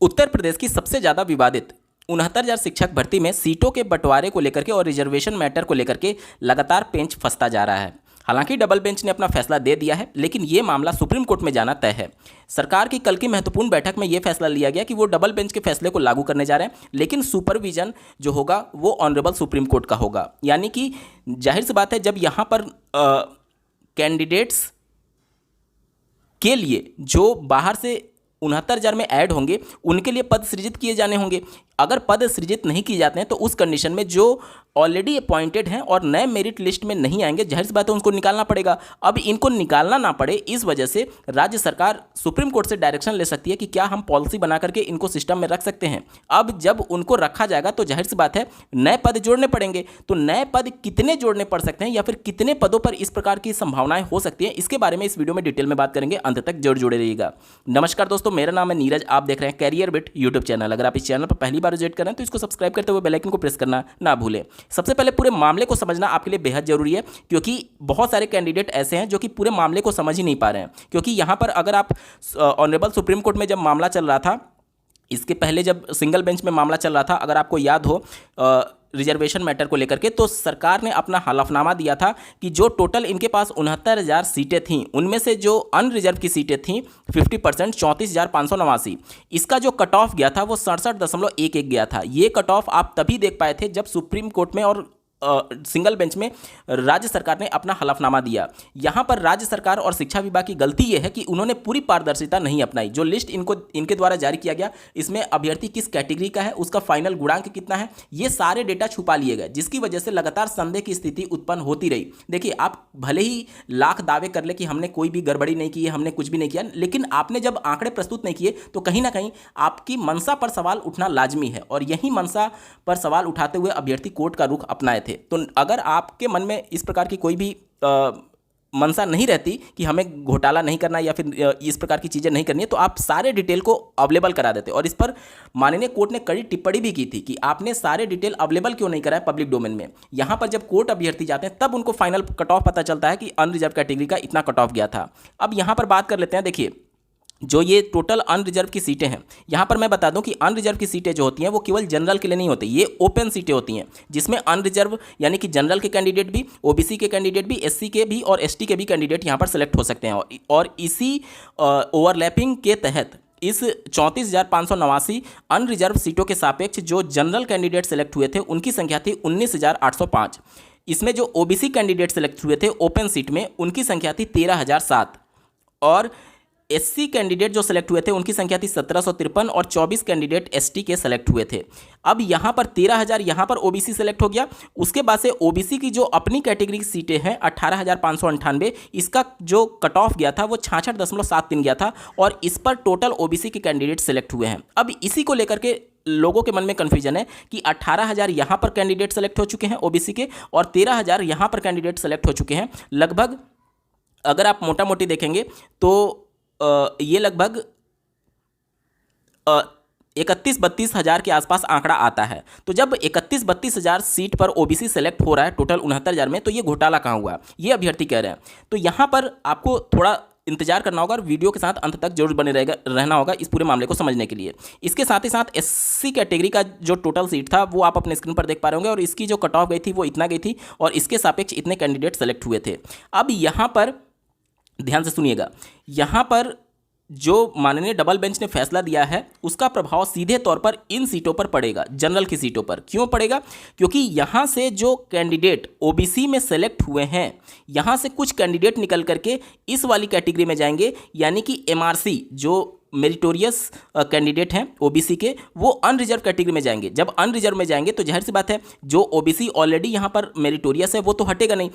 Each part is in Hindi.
उत्तर प्रदेश की सबसे ज़्यादा विवादित 69,000 शिक्षक भर्ती में सीटों के बंटवारे को लेकर के और रिजर्वेशन मैटर को लेकर के लगातार पेंच फंसता जा रहा है। हालांकि डबल बेंच ने अपना फैसला दे दिया है, लेकिन ये मामला सुप्रीम कोर्ट में जाना तय है। सरकार की कल की महत्वपूर्ण बैठक में ये फैसला लिया गया कि वो डबल बेंच के फैसले को लागू करने जा रहे हैं, लेकिन सुपरविजन जो होगा वो ऑनरेबल सुप्रीम कोर्ट का होगा। यानी कि जाहिर सी बात है, जब यहाँ पर कैंडिडेट्स के लिए जो बाहर से 69,000 में ऐड होंगे, उनके लिए पद सृजित किए जाने होंगे। अगर पद सृजित नहीं किए जाते हैं तो उस कंडीशन में जो ऑलरेडी अपॉइंटेड हैं और नए मेरिट लिस्ट में नहीं आएंगे, जाहिर सी बात है उनको निकालना पड़ेगा। अब इनको निकालना ना पड़े, इस वजह से राज्य सरकार सुप्रीम कोर्ट से डायरेक्शन ले सकती है कि क्या हम पॉलिसी बना करके इनको सिस्टम में रख सकते हैं। अब जब उनको रखा जाएगा तो जाहिर सी बात है नए पद जोड़ने पड़ेंगे। तो नए पद कितने जोड़ने पड़ सकते हैं या फिर कितने पदों पर इस प्रकार की संभावनाएं हो सकती हैं, इसके बारे में इस वीडियो में डिटेल में बात करेंगे। अंत तक जरूर जुड़े रहिएगा। नमस्कार दोस्तों, मेरा नाम है नीरज, आप देख रहे हैं कैरियर बिट यूट्यूब चैनल। अगर आप इस चैनल पर पहली बार विजिट करें तो इसको सब्सक्राइब करते हुए बेल आइकन को प्रेस करना ना भूलें। सबसे पहले पूरे मामले को समझना आपके लिए बेहद जरूरी है, क्योंकि बहुत सारे कैंडिडेट ऐसे हैं जो कि पूरे मामले को समझ ही नहीं पा रहे हैं। क्योंकि यहां पर अगर आप ऑनरेबल सुप्रीम कोर्ट में जब मामला चल रहा था, इसके पहले जब सिंगल बेंच में मामला चल रहा था, अगर आपको याद हो रिजर्वेशन मैटर को लेकर के, तो सरकार ने अपना हलफनामा दिया था कि जो टोटल इनके पास 69,000 सीटें थीं, उनमें से जो अनरिजर्व की सीटें थीं 50%, 34,589, इसका जो कट ऑफ गया था वो 67.11 गया था। ये कट ऑफ आप तभी देख पाए थे जब सुप्रीम कोर्ट में और सिंगल बेंच में राज्य सरकार ने अपना हलफनामा दिया। यहां पर राज्य सरकार और शिक्षा विभाग की गलती यह है कि उन्होंने पूरी पारदर्शिता नहीं अपनाई। जो लिस्ट इनके द्वारा जारी किया गया, इसमें अभ्यर्थी किस कैटेगरी का है, उसका फाइनल गुणांक कितना है, ये सारे डेटा छुपा लिए गए, जिसकी वजह से लगातार संदेह की स्थिति उत्पन्न होती रही। देखिए, आप भले ही लाख दावे कर ले कि हमने कोई भी गड़बड़ी नहीं की है, हमने कुछ भी नहीं किया, लेकिन आपने जब आंकड़े प्रस्तुत नहीं किए तो कहीं ना कहीं आपकी मंशा पर सवाल उठना लाजमी है, और यही मंशा पर सवाल उठाते हुए अभ्यर्थी कोर्ट का रुख अपनाए थे। तो अगर आपके मन में इस प्रकार की कोई भी मंशा नहीं रहती कि हमें घोटाला नहीं करना या फिर इस प्रकार की चीज़ें नहीं करनी है, तो आप सारे डिटेल को अवेलेबल करा देते। और इस पर माननीय कोर्ट ने कड़ी टिप्पणी भी की थी कि आपने सारे डिटेल अवेलेबल क्यों नहीं कराया पब्लिक डोमेन में। यहाँ पर जब कोर्ट अभ्यर्थी जाते हैं तब उनको फाइनल कट ऑफ पता चलता है कि अनरिजर्व कैटेगरी का इतना कट ऑफ गया था। अब यहाँ पर बात कर लेते हैं। देखिए, जो ये टोटल अनरिजर्व की सीटें हैं, यहाँ पर मैं बता दूं कि अनरिजर्व की सीटें जो होती हैं वो केवल जनरल के लिए नहीं होती, ये ओपन सीटें होती हैं, जिसमें अनरिजर्व यानी कि जनरल के कैंडिडेट भी, ओबीसी के कैंडिडेट भी, एससी के भी और एसटी के भी कैंडिडेट यहाँ पर सेलेक्ट हो सकते हैं। और इसी ओवरलैपिंग के तहत इस 34,589 अनरिजर्व सीटों के सापेक्ष जो जनरल कैंडिडेट सेलेक्ट हुए थे उनकी संख्या थी 19,805। इसमें जो ओबीसी कैंडिडेट सेलेक्ट हुए थे ओपन सीट में, उनकी संख्या थी 13,007, और एससी कैंडिडेट जो सेलेक्ट हुए थे उनकी संख्या थी 1,753, और 24 कैंडिडेट एसटी के सेलेक्ट हुए थे। अब यहाँ पर 13,000 यहाँ पर ओबीसी सेलेक्ट हो गया। उसके बाद से ओबीसी की जो अपनी कैटेगरी की सीटें हैं 18,598, इसका जो कट ऑफ गया था वो 66.73 गया था, और इस पर टोटल ओबीसी के कैंडिडेट सेलेक्ट हुए हैं। अब इसी को लेकर के लोगों के मन में कन्फ्यूजन है कि 18,000 यहाँ पर कैंडिडेट सेलेक्ट हो चुके हैं ओबीसी के, और 13,000 यहाँ पर कैंडिडेट सेलेक्ट हो चुके हैं। लगभग अगर आप मोटा मोटी देखेंगे तो ये लगभग 31-32 हज़ार के आसपास आंकड़ा आता है। तो जब 31-32 हज़ार सीट पर ओबीसी सेलेक्ट हो रहा है टोटल 69,000 में, तो ये घोटाला कहाँ हुआ, ये अभ्यर्थी कह रहे हैं। तो यहाँ पर आपको थोड़ा इंतजार करना होगा और वीडियो के साथ अंत तक जरूर बने रहना होगा इस पूरे मामले को समझने के लिए। इसके साथ ही साथ एससी कैटेगरी का जो टोटल सीट था वो आप अपने स्क्रीन पर देख पा रहे होंगे, और इसकी जो कट ऑफ गई थी वो इतना गई थी, और इसके सापेक्ष इतने कैंडिडेट सेलेक्ट हुए थे। अब यहाँ पर ध्यान से सुनिएगा, यहाँ पर जो माननीय डबल बेंच ने फैसला दिया है उसका प्रभाव सीधे तौर पर इन सीटों पर पड़ेगा, जनरल की सीटों पर। क्यों पड़ेगा? क्योंकि यहाँ से जो कैंडिडेट ओबीसी में सेलेक्ट हुए हैं, यहाँ से कुछ कैंडिडेट निकल करके इस वाली कैटेगरी में जाएंगे, यानी कि एमआरसी जो मेरिटोरियस कैंडिडेट हैं ओबीसी के, वो अनरिजर्व कैटेगरी में जाएंगे। जब अनरिजर्व में जाएंगे तो जाहिर सी बात है जो ओबीसी ऑलरेडी यहाँ पर मेरिटोरियस है वो तो हटेगा नहीं,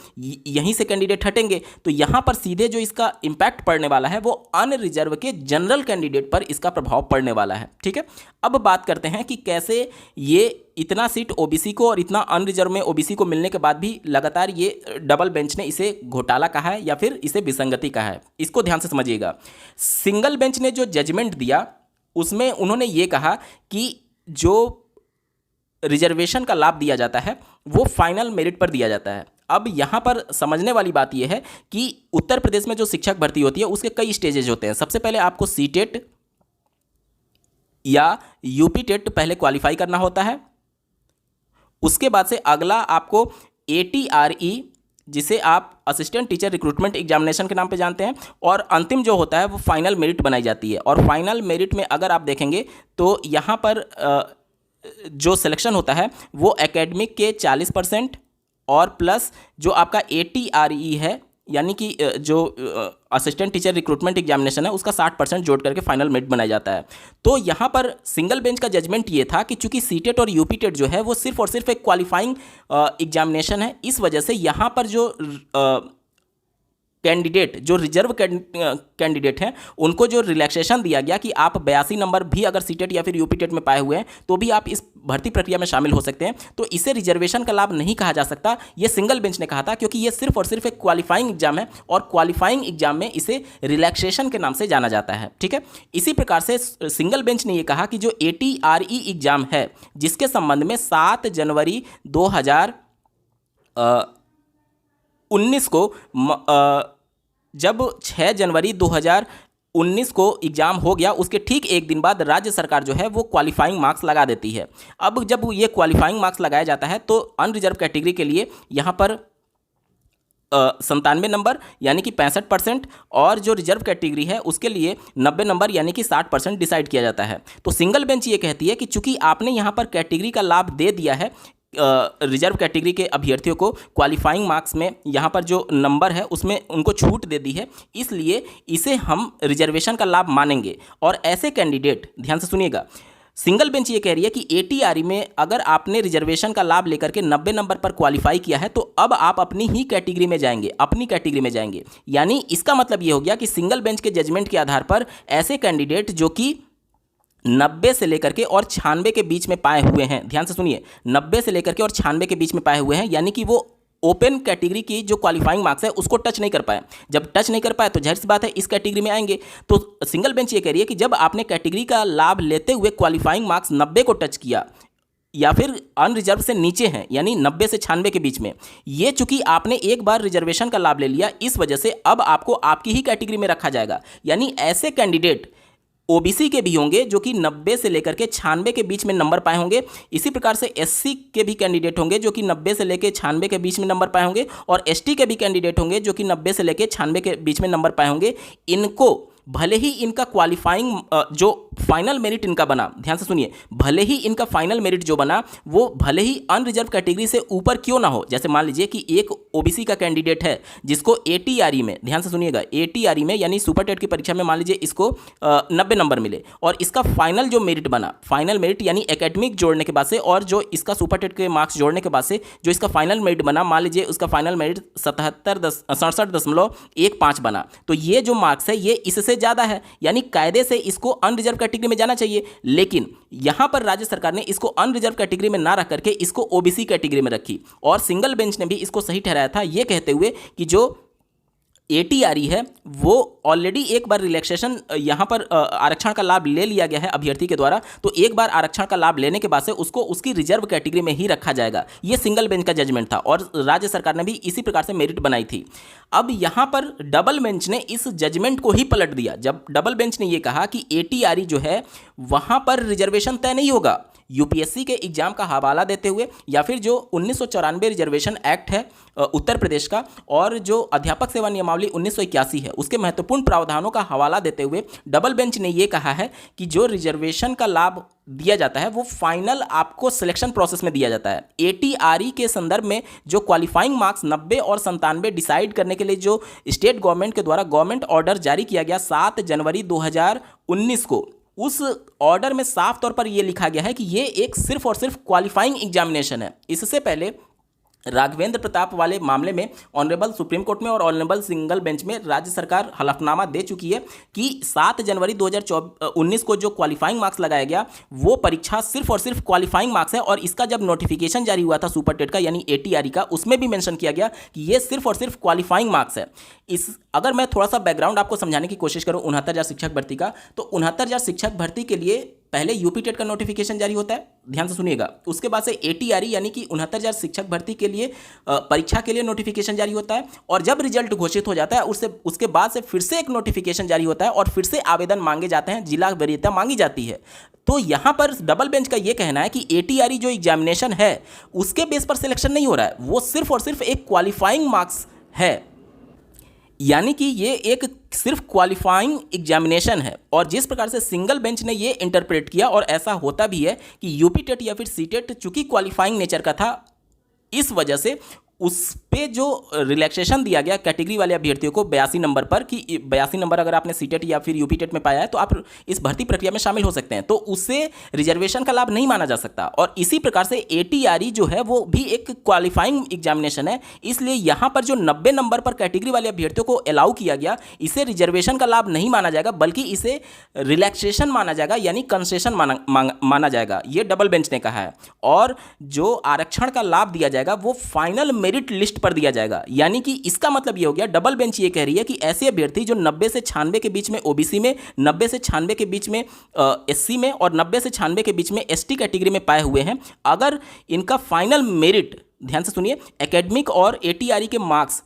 यहीं से कैंडिडेट हटेंगे। तो यहाँ पर सीधे जो इसका इम्पैक्ट पड़ने वाला है वो अनरिजर्व के जनरल कैंडिडेट पर इसका प्रभाव पड़ने वाला है। ठीक है, अब बात करते हैं कि कैसे ये इतना सीट ओबीसी को और इतना अनरिजर्व में ओबीसी को मिलने के बाद भी लगातार ये डबल बेंच ने इसे घोटाला कहा है या फिर इसे विसंगति कहा है। इसको ध्यान से समझिएगा। सिंगल बेंच ने जो जजमेंट दिया उसमें उन्होंने ये कहा कि जो रिजर्वेशन का लाभ दिया जाता है वो फाइनल मेरिट पर दिया जाता है। अब यहाँ पर समझने वाली बात यह है कि उत्तर प्रदेश में जो शिक्षक भर्ती होती है उसके कई स्टेजेज होते हैं। सबसे पहले आपको सीटेट या यूपी टेट पहले क्वालिफाई करना होता है। उसके बाद से अगला आपको ATRE, जिसे आप असिस्टेंट टीचर रिक्रूटमेंट एग्जामिनेशन के नाम पे जानते हैं, और अंतिम जो होता है वो फाइनल मेरिट बनाई जाती है। और फाइनल मेरिट में अगर आप देखेंगे तो यहाँ पर जो सिलेक्शन होता है वो एकेडमिक के 40% और प्लस जो आपका ATRE है यानी कि जो असिस्टेंट टीचर रिक्रूटमेंट एग्जामिनेशन है उसका 60% जोड़ करके फाइनल मेरिट बनाया जाता है। तो यहाँ पर सिंगल बेंच का जजमेंट ये था कि चूंकि सीटेट और यूपी टेट जो है वो सिर्फ और सिर्फ एक क्वालिफाइंग एग्जामिनेशन है, इस वजह से यहाँ पर जो कैंडिडेट जो रिजर्व कैंडिडेट हैं उनको जो रिलैक्सेशन दिया गया कि आप 82 नंबर भी अगर सीटेट या फिर यूपी टेट में पाए हुए हैं तो भी आप इस भर्ती प्रक्रिया में शामिल हो सकते हैं, तो इसे रिजर्वेशन का लाभ नहीं कहा जा सकता, ये सिंगल बेंच ने कहा था, क्योंकि ये सिर्फ और सिर्फ एक क्वालिफाइंग एग्जाम है और क्वालिफाइंग एग्जाम में इसे रिलैक्सेशन के नाम से जाना जाता है। ठीक है, इसी प्रकार से सिंगल बेंच ने यह कहा कि जो ATRE एग्जाम है जिसके संबंध में 7 जनवरी 2019 को जब 6 जनवरी 2019 को एग्ज़ाम हो गया, उसके ठीक एक दिन बाद राज्य सरकार जो है वो क्वालिफाइंग मार्क्स लगा देती है। अब जब ये क्वालिफाइंग मार्क्स लगाया जाता है तो अनरिजर्व कैटेगरी के लिए यहाँ पर 97 नंबर यानी कि 65%, और जो रिजर्व कैटेगरी है उसके लिए 90 नंबर यानी कि 60% डिसाइड किया जाता है। तो सिंगल बेंच ये कहती है कि चूंकि आपने यहाँ पर कैटेगरी का लाभ दे दिया है रिजर्व कैटेगरी के अभ्यर्थियों को, क्वालिफाइंग मार्क्स में यहाँ पर जो नंबर है उसमें उनको छूट दे दी है, इसलिए इसे हम रिजर्वेशन का लाभ मानेंगे। और ऐसे कैंडिडेट, ध्यान से सुनिएगा, सिंगल बेंच ये कह रही है कि ATRE में अगर आपने रिजर्वेशन का लाभ लेकर के 90 नंबर पर क्वालिफाई किया है तो अब आप अपनी ही कैटेगरी में जाएंगे, अपनी कैटेगरी में जाएंगे। यानी इसका मतलब ये हो गया कि सिंगल बेंच के जजमेंट के आधार पर ऐसे कैंडिडेट जो कि 90 से लेकर के और 96 के बीच में पाए हुए हैं, ध्यान से सुनिए, 90 से लेकर के और 96 के बीच में पाए हुए हैं, यानी कि वो ओपन कैटेगरी की जो क्वालिफाइंग मार्क्स है उसको टच नहीं कर पाए। जब टच नहीं कर पाए तो जाहिर सी बात है इस कैटेगरी में आएंगे। तो सिंगल बेंच ये कह रही है कि जब आपने कैटेगरी का लाभ लेते हुए क्वालिफाइंग मार्क्स 90 को टच किया या फिर अनरिजर्व से नीचे हैं यानी 90 से 96 के बीच में, ये चूंकि आपने एक बार रिजर्वेशन का लाभ ले लिया, इस वजह से अब आपको आपकी ही कैटेगरी में रखा जाएगा। यानी ऐसे कैंडिडेट OBC के भी होंगे जो कि 90 से लेकर के 96 के बीच में नंबर पाए होंगे। इसी प्रकार से SC के भी कैंडिडेट होंगे जो कि 90 से लेकर 96 के बीच में नंबर पाए होंगे, और ST के भी कैंडिडेट होंगे जो कि 90 से लेकर 96 के बीच में नंबर पाए होंगे। इनको भले ही इनका क्वालिफाइंग जो फाइनल मेरिट इनका बना, ध्यान से सुनिए, भले ही इनका फाइनल मेरिट जो बना वो भले ही अनरिजर्व कैटेगरी से ऊपर क्यों ना हो। जैसे मान लीजिए कि एक OBC का कैंडिडेट है जिसको ATRE में, ध्यान से सुनिएगा, ATRE में यानी सुपर टेट की परीक्षा में मान लीजिए इसको 90 नंबर मिले और इसका फाइनल जो मेरिट बना, फाइनल मेरिट यानी एकेडमिक जोड़ने के बाद से और जो इसका सुपर टेट के मार्क्स जोड़ने के बाद से जो इसका फाइनल मेरिट बना, मान लीजिए उसका फाइनल मेरिट 67.15 बना, तो ये जो मार्क्स है ये इससे ज़्यादा है, यानी कायदे से इसको अनरिजर्व कैटेगरी में जाना चाहिए। लेकिन यहां पर राज्य सरकार ने इसको अनरिजर्व कैटेगरी में ना रख करके इसको OBC कैटेगरी में रखी, और सिंगल बेंच ने भी इसको सही ठहराया था, यह कहते हुए कि जो ATRE है वो ऑलरेडी एक बार रिलैक्सेशन यहाँ पर आरक्षण का लाभ ले लिया गया है अभ्यर्थी के द्वारा, तो एक बार आरक्षण का लाभ लेने के बाद से उसको उसकी रिजर्व कैटेगरी में ही रखा जाएगा। ये सिंगल बेंच का जजमेंट था और राज्य सरकार ने भी इसी प्रकार से मेरिट बनाई थी। अब यहाँ पर डबल बेंच ने इस जजमेंट को ही पलट दिया, जब डबल बेंच ने ये कहा कि ATRE जो है वहाँ पर रिजर्वेशन तय नहीं होगा। UPSC के एग्जाम का हवाला देते हुए या फिर जो 1994 रिजर्वेशन एक्ट है उत्तर प्रदेश का, और जो अध्यापक सेवा नियमावली 1981 है उसके महत्वपूर्ण प्रावधानों का हवाला देते हुए डबल बेंच ने यह कहा है कि जो रिजर्वेशन का लाभ दिया जाता है वो फाइनल आपको सिलेक्शन प्रोसेस में दिया जाता है। ATRE के संदर्भ में जो क्वालिफाइंग मार्क्स 90 और 97 डिसाइड करने के लिए जो स्टेट गवर्नमेंट के द्वारा गवर्नमेंट ऑर्डर जारी किया गया 7 जनवरी 2019 को, उस ऑर्डर में साफ तौर पर यह लिखा गया है कि ये एक सिर्फ और सिर्फ क्वालिफाइंग एग्जामिनेशन है। इससे पहले राघवेंद्र प्रताप वाले मामले में ऑनरेबल सुप्रीम कोर्ट में और ऑनरेबल सिंगल बेंच में राज्य सरकार हलफनामा दे चुकी है कि 7 जनवरी 2019 को जो क्वालिफाइंग मार्क्स लगाया गया वो परीक्षा सिर्फ और सिर्फ क्वालिफाइंग मार्क्स है, और इसका जब नोटिफिकेशन जारी हुआ था सुपर टेट का यानी ATRE का, उसमें भी मेंशन किया गया कि ये सिर्फ और सिर्फ क्वालिफाइंग मार्क्स है। अगर मैं थोड़ा सा बैकग्राउंड आपको समझाने की कोशिश करूं 69,000 शिक्षक भर्ती का, तो 69,000 शिक्षक भर्ती के लिए पहले यूपी टेट का नोटिफिकेशन जारी होता है, ध्यान से सुनिएगा। उसके बाद से एटीआरई यानी कि 69,000 शिक्षक भर्ती के लिए परीक्षा के लिए नोटिफिकेशन जारी होता है, और जब रिजल्ट घोषित हो जाता है उसके बाद से फिर से एक नोटिफिकेशन जारी होता है और फिर से आवेदन मांगे जाते हैं, जिला वरीयता मांगी जाती है। तो यहाँ पर डबल बेंच का ये कहना है कि एटीआरई जो एग्जामिनेशन है उसके बेस पर सिलेक्शन नहीं हो रहा है, वो सिर्फ और सिर्फ एक क्वालिफाइंग मार्क्स है, यानी कि ये एक सिर्फ क्वालिफाइंग एग्जामिनेशन है। और जिस प्रकार से सिंगल बेंच ने ये इंटरप्रेट किया, और ऐसा होता भी है कि यूपी टेट या फिर सी टेट चूंकि क्वालिफाइंग नेचर का था, इस वजह से उस पे जो रिलैक्सेशन दिया गया कैटेगरी वाले अभ्यर्थियों को 82 नंबर पर, कि 82 नंबर अगर आपने सीटेट या फिर यूपी टेट में पाया है तो आप इस भर्ती प्रक्रिया में शामिल हो सकते हैं, तो उससे रिजर्वेशन का लाभ नहीं माना जा सकता। और इसी प्रकार से एटीआरई जो है वो भी एक क्वालिफाइंग एग्जामिनेशन है, इसलिए यहाँ पर जो 90 नंबर पर कैटेगरी वाले अभ्यर्थियों को अलाउ किया गया, इसे रिजर्वेशन का लाभ नहीं माना जाएगा, बल्कि इसे रिलैक्सेशन माना जाएगा, यानी कंसेशन माना जाएगा, ये डबल बेंच ने कहा है। और जो आरक्षण का लाभ दिया जाएगा वो फाइनल मेरिट लिस्ट पर दिया जाएगा, यानी कि इसका मतलब ये हो गया, डबल बेंच ये कह रही है कि ऐसे अभ्यर्थी जो 90 से 96 के बीच में ओबीसी में, 90 से 96 के बीच में एससी में और 90 से 96 के बीच में एसटी कैटेगरी में पाए हुए हैं, अगर इनका फाइनल मेरिट, ध्यान से सुनिए, एकेडमिक और एटीआरई के मार्क्स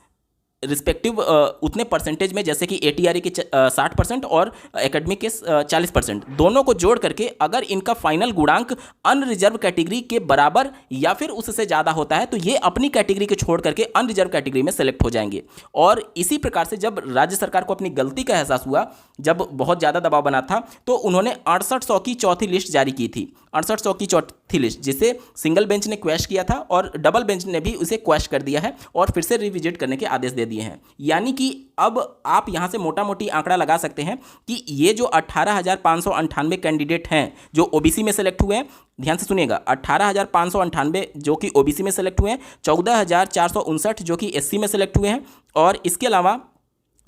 रिस्पेक्टिव उतने परसेंटेज में, जैसे कि एटीआरई के 60% और एकेडमिक के 40%, दोनों को जोड़ करके अगर इनका फाइनल गुणांक अनरिजर्व कैटेगरी के बराबर या फिर उससे ज़्यादा होता है तो ये अपनी कैटेगरी को छोड़ करके अनरिजर्व कैटेगरी में सेलेक्ट हो जाएंगे। और इसी प्रकार से जब राज्य सरकार को अपनी गलती का एहसास हुआ, जब बहुत ज़्यादा दबाव बना था, तो उन्होंने 6800 की चौथी लिस्ट जारी की थी, 6800 की चौथी लिस्ट, जिसे सिंगल बेंच ने क्वैश किया था और डबल बेंच ने भी उसे क्वैश कर दिया है और फिर से रिविजिट करने के आदेश दे दिए हैं। यानी कि अब आप यहां से मोटा मोटी आंकड़ा लगा सकते हैं कि ये जो 18,598 कैंडिडेट हैं जो ओबीसी में सेलेक्ट हुए हैं, ध्यान से सुनिएगा, 18,598 जो कि ओबीसी में सेलेक्ट हुए हैं, 14,459 जो कि एससी में सेलेक्ट हुए हैं, और इसके अलावा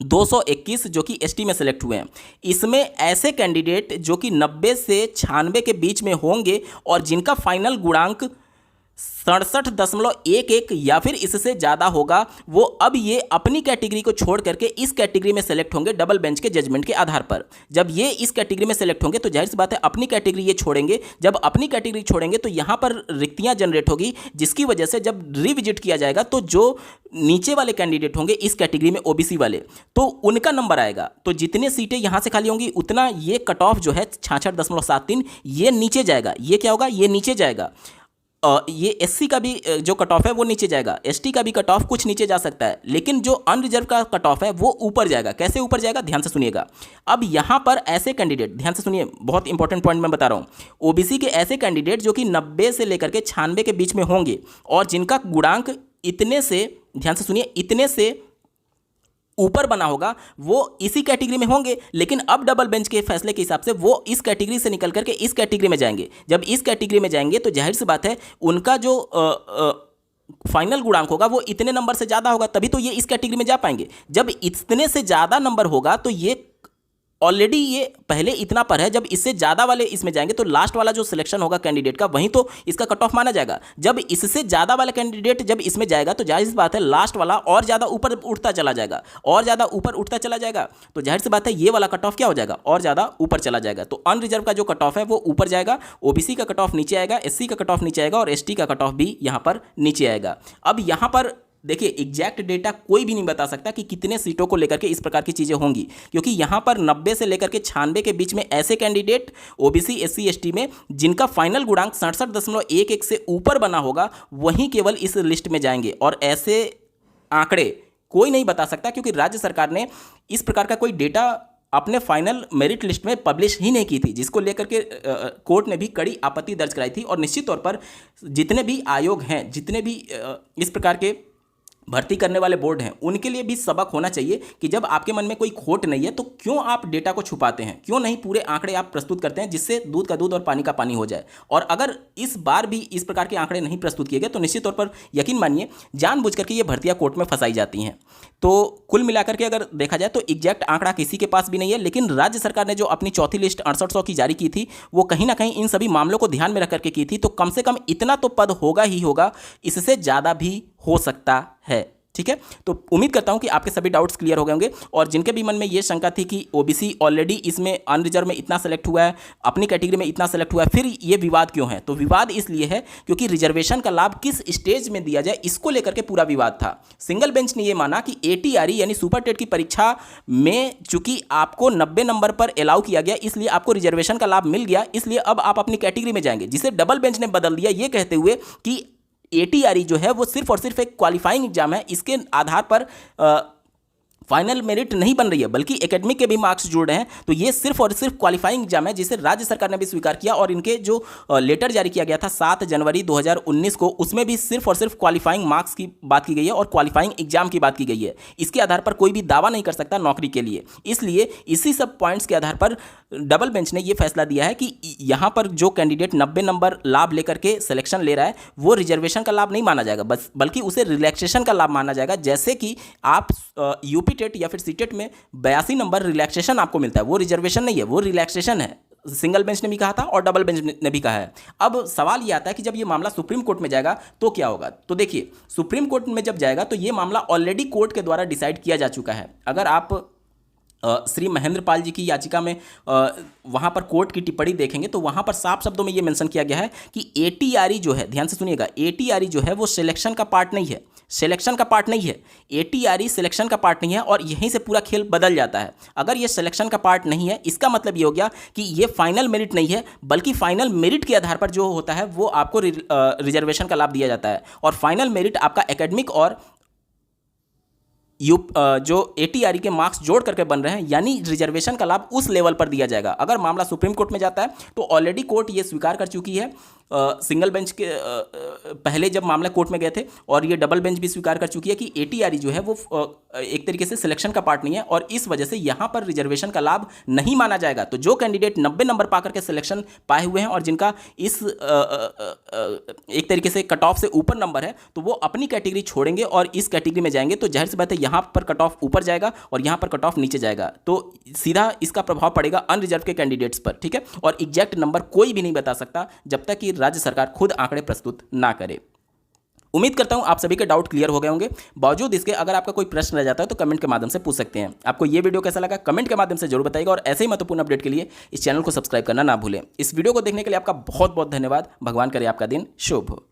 221 जो कि एसटी में सेलेक्ट हुए हैं। इसमें ऐसे कैंडिडेट जो कि 90 से 96 के बीच में होंगे और जिनका फाइनल गुणांक 67.11 या फिर इससे ज़्यादा होगा, वो अब ये अपनी कैटेगरी को छोड़ करके इस कैटेगरी में सेलेक्ट होंगे डबल बेंच के जजमेंट के आधार पर। जब ये इस कैटेगरी में सेलेक्ट होंगे तो जाहिर सी बात है अपनी कैटेगरी ये छोड़ेंगे। जब अपनी कैटेगरी छोड़ेंगे तो यहाँ पर रिक्तियाँ जनरेट होगी, जिसकी वजह से जब रिविजिट किया जाएगा तो जो नीचे वाले कैंडिडेट होंगे इस कैटेगरी में ओबीसी वाले, तो उनका नंबर आएगा, तो जितने सीटें यहाँ से खाली होंगी उतना ये कट ऑफ जो है 66.73 ये नीचे जाएगा। ये क्या होगा, ये नीचे जाएगा। ये एससी का भी जो कट ऑफ है वो नीचे जाएगा, एसटी का भी कट ऑफ कुछ नीचे जा सकता है, लेकिन जो अनरिजर्व का कट ऑफ है वो ऊपर जाएगा। कैसे ऊपर जाएगा, ध्यान से सुनिएगा। अब यहाँ पर ऐसे कैंडिडेट, ध्यान से सुनिए, बहुत इंपॉर्टेंट पॉइंट मैं बता रहा हूँ, ओबीसी के ऐसे कैंडिडेट जो कि 90 से लेकर के 96 के बीच में होंगे और जिनका गुणांक इतने से, ध्यान से सुनिए, इतने से ऊपर बना होगा, वो इसी कैटेगरी में होंगे। लेकिन अब डबल बेंच के फैसले के हिसाब से वो इस कैटेगरी से निकल करके इस कैटेगरी में जाएंगे। जब इस कैटेगरी में जाएंगे तो जाहिर सी बात है उनका जो फाइनल गुणांक होगा वो इतने नंबर से ज़्यादा होगा, तभी तो ये इस कैटेगरी में जा पाएंगे। जब इतने से ज़्यादा नंबर होगा तो ये ऑलरेडी ये पहले इतना पर है, जब इससे ज़्यादा वाले इसमें जाएंगे तो लास्ट वाला जो सिलेक्शन होगा कैंडिडेट का वहीं तो इसका कट ऑफ माना जाएगा। जब इससे ज़्यादा वाला कैंडिडेट जब इसमें जाएगा तो जाहिर सी बात है लास्ट वाला और ज़्यादा ऊपर उठता चला जाएगा, और ज़्यादा ऊपर उठता चला जाएगा, तो जाहिर सी बात है ये वाला कट ऑफ क्या हो जाएगा, और ज़्यादा ऊपर चला जाएगा। तो अनरिजर्व का जो कट ऑफ है वो ऊपर जाएगा, ओबीसी का कट ऑफ नीचे आएगा, एससी का कट ऑफ नीचे आएगा और एसटी का कट ऑफ भी यहाँ पर नीचे आएगा। अब यहाँ पर देखिए एग्जैक्ट डेटा कोई भी नहीं बता सकता कि कितने सीटों को लेकर के इस प्रकार की चीज़ें होंगी, क्योंकि यहाँ पर 90 से लेकर के 96 के बीच में ऐसे कैंडिडेट ओबीसी एससी एसटी में जिनका फाइनल गुणांक 67.11 से ऊपर बना होगा वहीं केवल इस लिस्ट में जाएंगे। और ऐसे आंकड़े कोई नहीं बता सकता, क्योंकि राज्य सरकार ने इस प्रकार का कोई डेटा अपने फाइनल मेरिट लिस्ट में पब्लिश ही नहीं की थी, जिसको लेकर के कोर्ट ने भी कड़ी आपत्ति दर्ज कराई थी। और निश्चित तौर पर जितने भी आयोग हैं, जितने भी इस प्रकार के भर्ती करने वाले बोर्ड हैं, उनके लिए भी सबक होना चाहिए कि जब आपके मन में कोई खोट नहीं है तो क्यों आप डेटा को छुपाते हैं, क्यों नहीं पूरे आंकड़े आप प्रस्तुत करते हैं, जिससे दूध का दूध और पानी का पानी हो जाए। और अगर इस बार भी इस प्रकार के आंकड़े नहीं प्रस्तुत किए गए तो निश्चित तौर पर यकीन मानिए जानबूझ करके ये भर्तियां कोर्ट में फंसाई जाती हैं। तो कुल मिलाकर के अगर देखा जाए तो एग्जैक्ट आंकड़ा किसी के पास भी नहीं है, लेकिन राज्य सरकार ने जो अपनी चौथी लिस्ट 6800 की जारी की थी वो कहीं ना कहीं इन सभी मामलों को ध्यान में रख करके की थी। तो कम से कम इतना तो पद होगा ही होगा, इससे ज़्यादा भी हो सकता है। ठीक है, तो उम्मीद करता हूं कि आपके सभी डाउट्स क्लियर हो गए होंगे। और जिनके भी मन में ये शंका थी कि ओबीसी ऑलरेडी इसमें अनरिजर्व में इतना सेलेक्ट हुआ है, अपनी कैटेगरी में इतना सेलेक्ट हुआ है, फिर ये विवाद क्यों है, तो विवाद इसलिए है क्योंकि रिजर्वेशन का लाभ किस स्टेज में दिया जाए इसको लेकर के पूरा विवाद था। सिंगल बेंच ने ये माना कि एटीआरई यानी सुपर टेट की परीक्षा में चूंकि आपको 90 नंबर पर अलाउ किया गया, इसलिए आपको रिजर्वेशन का लाभ मिल गया, इसलिए अब आप अपनी कैटेगरी में जाएंगे, जिसे डबल बेंच ने बदल दिया ये कहते हुए कि एटीआरई जो है वो सिर्फ और सिर्फ एक क्वालिफाइंग एग्जाम है, इसके आधार पर फाइनल मेरिट नहीं बन रही है, बल्कि एकेडमिक के भी मार्क्स जुड़ रहे हैं। तो ये सिर्फ और सिर्फ क्वालिफाइंग एग्जाम है, जिसे राज्य सरकार ने भी स्वीकार किया और इनके जो लेटर जारी किया गया था 7 जनवरी 2019 को, उसमें भी सिर्फ और सिर्फ क्वालिफाइंग मार्क्स की बात की गई है और क्वालिफाइंग एग्जाम की बात की गई है। इसके आधार पर कोई भी दावा नहीं कर सकता नौकरी के लिए। इसलिए इसी सब पॉइंट्स के आधार पर डबल बेंच ने यह फैसला दिया है कि यहां पर जो कैंडिडेट 90 नंबर लाभ लेकर के सिलेक्शन ले रहा है वो रिजर्वेशन का लाभ नहीं माना जाएगा, बस बल्कि उसे रिलैक्सेशन का लाभ माना जाएगा। जैसे कि आप यूपी टेट या फिर सीटेट में 82 नंबर रिलैक्सेशन आपको मिलता है, वो रिजर्वेशन नहीं है, वो रिलैक्सेशन है। सिंगल बेंच ने भी कहा था और डबल बेंच ने भी कहा है। अब सवाल ये आता है कि जब ये मामला सुप्रीम कोर्ट में जाएगा तो क्या होगा। तो देखिए, सुप्रीम कोर्ट में जब जाएगा तो ये मामला ऑलरेडी कोर्ट के द्वारा डिसाइड किया जा चुका है। अगर आप श्री महेंद्र पाल जी की याचिका में वहाँ पर कोर्ट की टिप्पणी देखेंगे तो वहाँ पर साफ शब्दों में ये मेंशन किया गया है कि एटीआरई जो है, ध्यान से सुनिएगा, एटीआरई जो है वो सिलेक्शन का पार्ट नहीं है, सिलेक्शन का पार्ट नहीं है, एटीआरई सिलेक्शन का पार्ट नहीं है और यहीं से पूरा खेल बदल जाता है। अगर ये सिलेक्शन का पार्ट नहीं है, इसका मतलब ये हो गया कि ये फाइनल मेरिट नहीं है, बल्कि फाइनल मेरिट के आधार पर जो होता है वो आपको रिजर्वेशन का लाभ दिया जाता है। और फाइनल मेरिट आपका एकेडमिक और जो एटीआरई के मार्क्स जोड़ करके बन रहे हैं, यानी रिजर्वेशन का लाभ उस लेवल पर दिया जाएगा। अगर मामला सुप्रीम कोर्ट में जाता है तो ऑलरेडी कोर्ट ये स्वीकार कर चुकी है, सिंगल बेंच के पहले जब मामला कोर्ट में गए थे, और ये डबल बेंच भी स्वीकार कर चुकी है कि एटीआरई जो है वो एक तरीके से सिलेक्शन का पार्ट नहीं है और इस वजह से यहाँ पर रिजर्वेशन का लाभ नहीं माना जाएगा। तो जो कैंडिडेट 90 नंबर पा करके सिलेक्शन पाए हुए हैं और जिनका इस एक तरीके से कट ऑफ से ऊपर नंबर है, तो वो अपनी कैटेगरी छोड़ेंगे और इस कैटेगरी में जाएंगे, तो जाहिर सी बात है यहाँ पर कट ऑफ ऊपर जाएगा और यहाँ पर कट ऑफ नीचे जाएगा, तो सीधा इसका प्रभाव पड़ेगा अनरिजर्व के कैंडिडेट्स पर। ठीक है, और एग्जैक्ट नंबर कोई भी नहीं बता सकता जब तक कि राज्य सरकार खुद आंकड़े प्रस्तुत ना करे। उम्मीद करता हूं आप सभी के डाउट क्लियर हो गए होंगे। बावजूद इसके अगर आपका कोई प्रश्न रह जाता है तो कमेंट के माध्यम से पूछ सकते हैं। आपको ये वीडियो कैसा लगा कमेंट के माध्यम से जरूर बताइएगा और ऐसे ही महत्वपूर्ण अपडेट के लिए इस चैनल को सब्सक्राइब करना ना भूलें। इस वीडियो को देखने के लिए आपका बहुत बहुत धन्यवाद। भगवान करे आपका दिन शुभ हो।